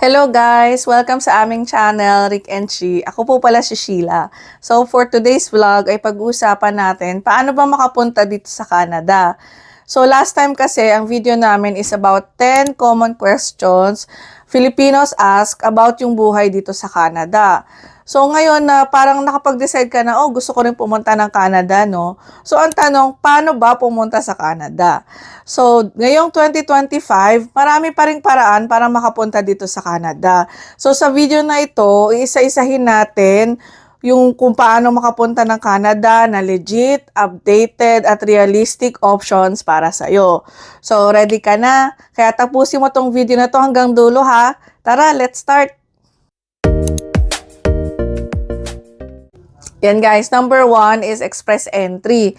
Hello guys! Welcome sa aming channel, Rick and Chi. Ako po pala si Sheila. So for today's vlog ay pag-uusapan natin paano ba makapunta dito sa Canada. So last time kasi ang video namin is about 10 common questions Filipinos ask about yung buhay dito sa Canada. So ngayon na parang nakapag-decide ka na, gusto ko rin pumunta ng Canada, no? So ang tanong, paano ba pumunta sa Canada? So ngayong 2025, marami pa ring paraan para makapunta dito sa Canada. So sa video na ito, iisa-isahin natin yung kung paano makapunta ng Canada na legit, updated, at realistic options para sa'yo. So ready ka na? Kaya tapusin mo tong video na to hanggang dulo ha. Tara, let's start! Yan guys, number 1 is express entry.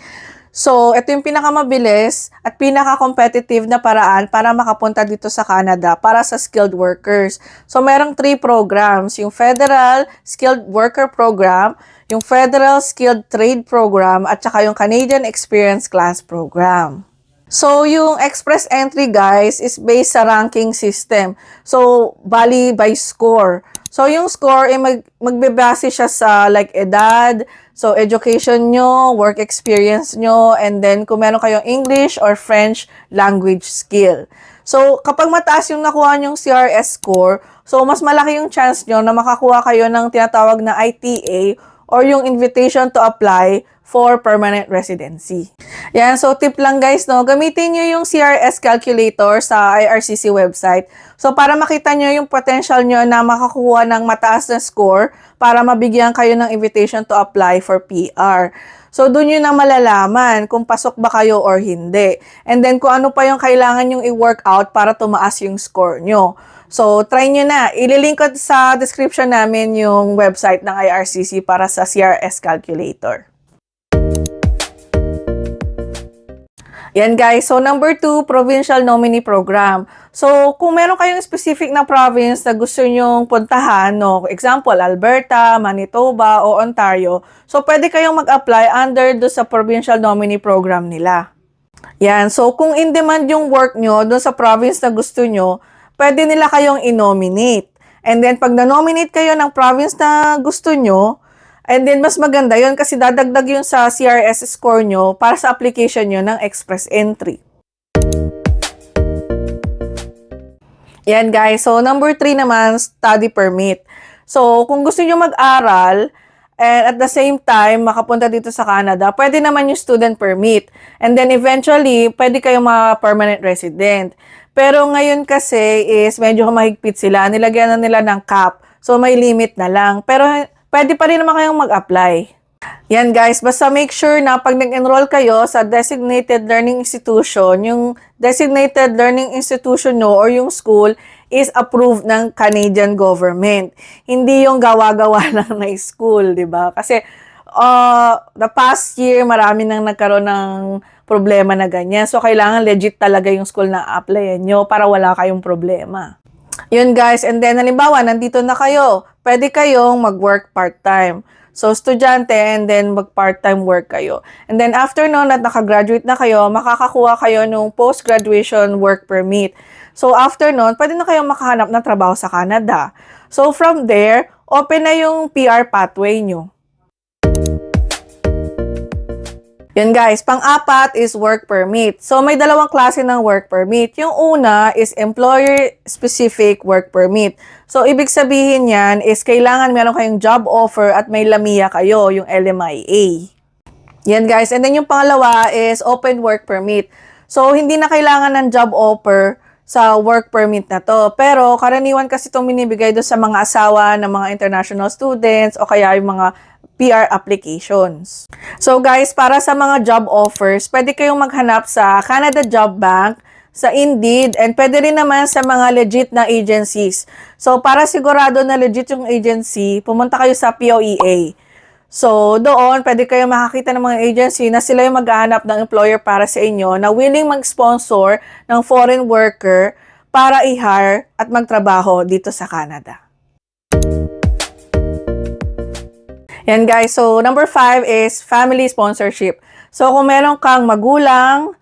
So, ito yung pinakamabilis at pinaka-competitive na paraan para makapunta dito sa Canada para sa skilled workers. So, merong 3 programs. Yung Federal Skilled Worker Program, yung Federal Skilled Trade Program, at saka yung Canadian Experience Class Program. So, yung express entry guys is based sa ranking system. So, bali by score. So, yung score ay magbebase siya sa like edad, so education nyo, work experience nyo, and then kung meron kayong English or French language skill. So, kapag mataas yung nakuha nyong CRS score, so mas malaki yung chance nyo na makakuha kayo ng tinatawag na ITA or yung invitation to apply for permanent residency. Yan, so tip lang guys, no, gamitin nyo yung CRS calculator sa IRCC website. So para makita nyo yung potential nyo na makakuha ng mataas na score para mabigyan kayo ng invitation to apply for PR. So doon nyo na malalaman kung pasok ba kayo or hindi. And then kung ano pa yung kailangan yung i-work out para tumaas yung score nyo. So, try nyo na. Ililink ko sa description namin yung website ng IRCC para sa CRS calculator. Yan guys. So, number 2, Provincial Nominee Program. So, kung meron kayong specific na province na gusto nyong puntahan, no, example, Alberta, Manitoba, o Ontario, so pwede kayong mag-apply under do sa Provincial Nominee Program nila. Yan. So, kung in demand yung work nyo doon sa province na gusto nyo, pwede nila kayong i-nominate. And then, pag na-nominate kayo ng province na gusto nyo, and then mas maganda yun kasi dadagdag yun sa CRS score nyo para sa application nyo ng express entry. Yan guys. So, number 3 naman, study permit. So, kung gusto nyo mag-aral, and at the same time, makapunta dito sa Canada, pwede naman yung student permit. And then eventually, pwede kayong permanent resident. Pero ngayon kasi is medyo mahigpit sila. Nilagyan na nila ng cap. So, may limit na lang. Pero pwede pa rin naman kayong mag-apply. Yan guys, basta make sure na pag nag-enroll kayo sa designated learning institution, yung designated learning institution no or yung school is approved ng Canadian government. Hindi yung gawa-gawa lang na school, di ba? Kasi the past year, marami nang nagkaroon ng problema na ganyan. So, kailangan legit talaga yung school na applyan nyo para wala kayong problema. Yun guys, and then halimbawa, nandito na kayo, pwede kayong mag-work part-time. So, estudyante and then mag-part-time work kayo. And then after nun at nakagraduate na kayo, makakakuha kayo ng post-graduation work permit. So, after nun, pwede na kayong makahanap ng trabaho sa Canada. So, from there, open na yung PR pathway nyo. Yun guys, pang-apat is work permit. So, may dalawang klase ng work permit. Yung una is employer-specific work permit. So, ibig sabihin yan is kailangan meron kayong job offer at may LAMIA kayo, yung LMIA. Yan guys. And then yung pangalawa is open work permit. So, hindi na kailangan ng job offer sa work permit na to. Pero, karaniwan kasi itong minibigay doon sa mga asawa ng mga international students o kaya yung mga PR applications. So guys, para sa mga job offers, pwede kayong maghanap sa Canada Job Bank, sa Indeed, and pwede rin naman sa mga legit na agencies. So para sigurado na legit yung agency, pumunta kayo sa POEA. So doon, pwede kayong makakita ng mga agency na sila yung maghahanap ng employer para sa inyo na willing mag-sponsor ng foreign worker para i-hire at magtrabaho dito sa Canada. Yan guys, so number 5 is family sponsorship. So kung meron kang magulang,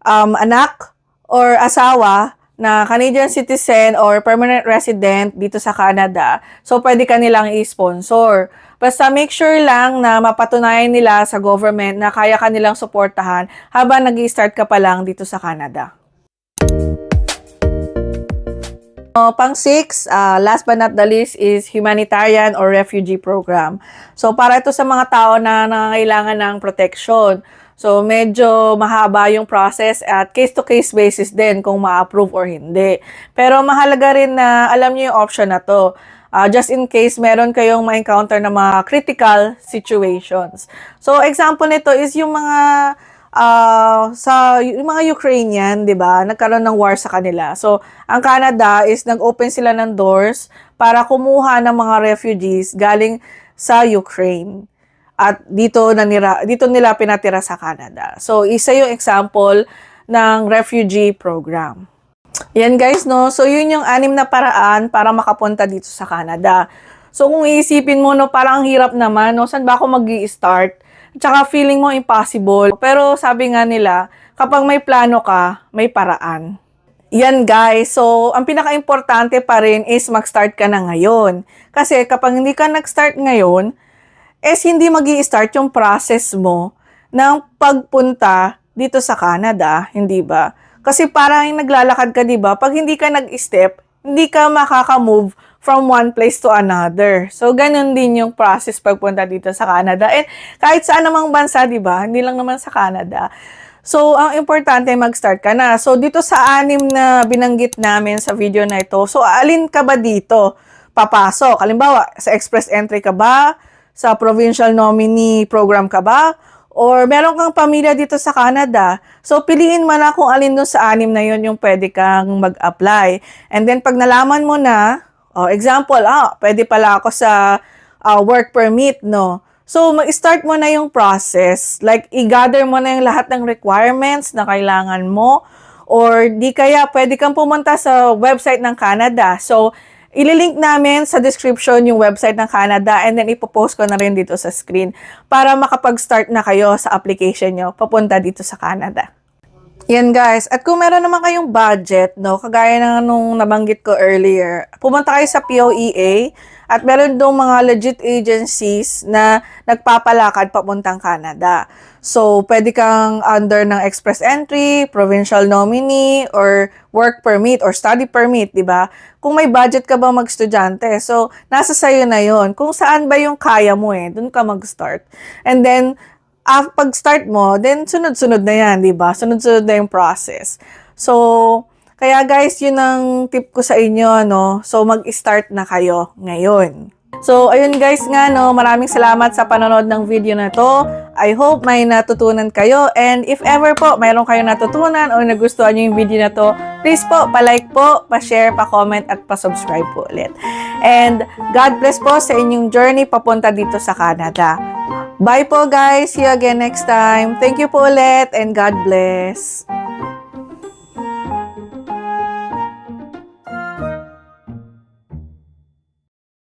anak, or asawa na Canadian citizen or permanent resident dito sa Canada, so pwede ka nilang i-sponsor. Basta make sure lang na mapatunayan nila sa government na kaya ka nilang suportahan habang nag-i-start ka pa lang dito sa Canada. Pang-6, last but not the least is humanitarian or refugee program. So, para ito sa mga tao na nangangailangan ng protection. So, medyo mahaba yung process at case-to-case basis din kung ma-approve or hindi. Pero mahalaga rin na alam niyo yung option na to. Just in case meron kayong ma-encounter na mga critical situations. So, example nito is yung mga yung mga Ukrainian, 'di ba? Nagkaroon ng war sa kanila. So, ang Canada is nag-open sila ng doors para kumuha ng mga refugees galing sa Ukraine. At dito nila pinatira sa Canada. So, isa yung example ng refugee program. Yan guys, no? So, yun yung 6 na paraan para makapunta dito sa Canada. So, kung iisipin mo, no, parang ang hirap naman, no? Saan ba ako mag-i-start? Tsaka feeling mo impossible. Pero sabi nga nila, kapag may plano ka, may paraan. Yan guys. So, ang pinaka-importante pa rin is mag-start ka na ngayon. Kasi kapag hindi ka nag-start ngayon, hindi magi-start yung process mo ng pagpunta dito sa Canada, hindi ba? Kasi parang naglalakad ka, di ba? Pag hindi ka nag-step, hindi ka makaka-move from one place to another. So, ganun din yung process pagpunta dito sa Canada. And kahit saan namang bansa, di ba? Hindi lang naman sa Canada. So, ang importante, mag-start ka na. So, dito sa 6 na binanggit namin sa video na ito, so, alin ka ba dito papasok? Halimbawa, sa express entry ka ba? Sa provincial nominee program ka ba? Or meron kang pamilya dito sa Canada. So, piliin mo na kung alin doon sa 6 na yon yung pwede kang mag-apply. And then, pag nalaman mo na, example, pwede pala ako sa work permit, no? So, mag-start mo na yung process. Like, i-gather mo na yung lahat ng requirements na kailangan mo. Or, di kaya, pwede kang pumunta sa website ng Canada. So, ililink namin sa description yung website ng Canada and then ipopost ko na rin dito sa screen para makapag-start na kayo sa application nyo papunta dito sa Canada. Yan guys. At kung meron naman kayong budget, no, kagaya na nung nabanggit ko earlier, pumunta kayo sa POEA at meron doong mga legit agencies na nagpapalakad papuntang Canada. So, pwede kang under ng express entry, provincial nominee, or work permit, or study permit, di ba? Kung may budget ka bang mag-estudyante. So, nasa sayo na yon. Kung saan ba yung kaya mo dun ka mag-start. And then, pag-start mo, then sunod-sunod na yan, di ba? Sunod-sunod na yung process. So, kaya guys, yun ang tip ko sa inyo, no? So, mag-start na kayo ngayon. So, ayun guys nga, no? Maraming salamat sa panonood ng video na to. I hope may natutunan kayo. And if ever po, mayroon kayo natutunan o nagustuhan nyo yung video na to, please po, pa-like po, pa-share, pa-comment, at pa-subscribe po ulit. And God bless po sa inyong journey papunta dito sa Canada. Bye po guys. See you again next time. Thank you po ulit and God bless.